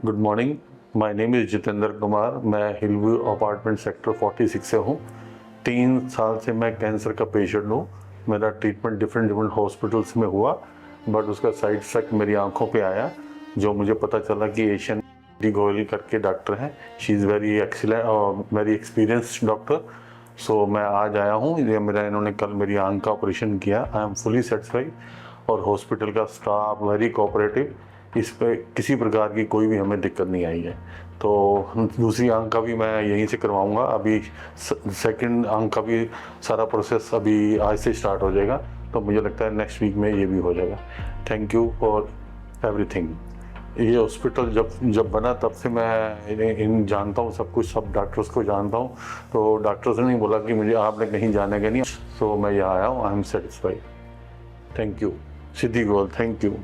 Good morning, my name is Jitendra Kumar. मैं Hillview apartment sector 46 से हूँ। 3 साल से मैं कैंसर का पेशेंट हूँ। मेरा ट्रीटमेंट डिफरेंट हॉस्पिटल्स में हुआ, बट उसका साइड इफेक्ट मेरी आंखों पे आया, जो मुझे पता चला कि एशियन डी गोयल करके डॉक्टर हैं। शी इज़ वेरी एक्सीलेंट और वेरी एक्सपीरियंस्ड डॉक्टर। सो मैं आज आया हूँ, इन्होंने कल मेरी आंख का ऑपरेशन किया। आई एम फुली सेटिस्फाइड और हॉस्पिटल का स्टाफ वेरी कोऑपरेटिव। इस पे किसी प्रकार की कोई भी हमें दिक्कत नहीं आई है। तो दूसरी आंख का भी मैं यहीं से करवाऊंगा। अभी सेकंड आंख का भी सारा प्रोसेस अभी आज से स्टार्ट हो जाएगा, तो मुझे लगता है नेक्स्ट वीक में ये भी हो जाएगा। Thank you for everything. ये हॉस्पिटल जब बना तब से मैं इन जानता हूँ सब कुछ, सब डॉक्टर्स को जानता हूँ। तो डॉक्टर्स ने नहीं बोला कि मुझे आपने कहीं जाने का नहीं। सो मैं यहाँ आया हूँ। I am satisfied. Thank you Siddhi Goyal, thank you.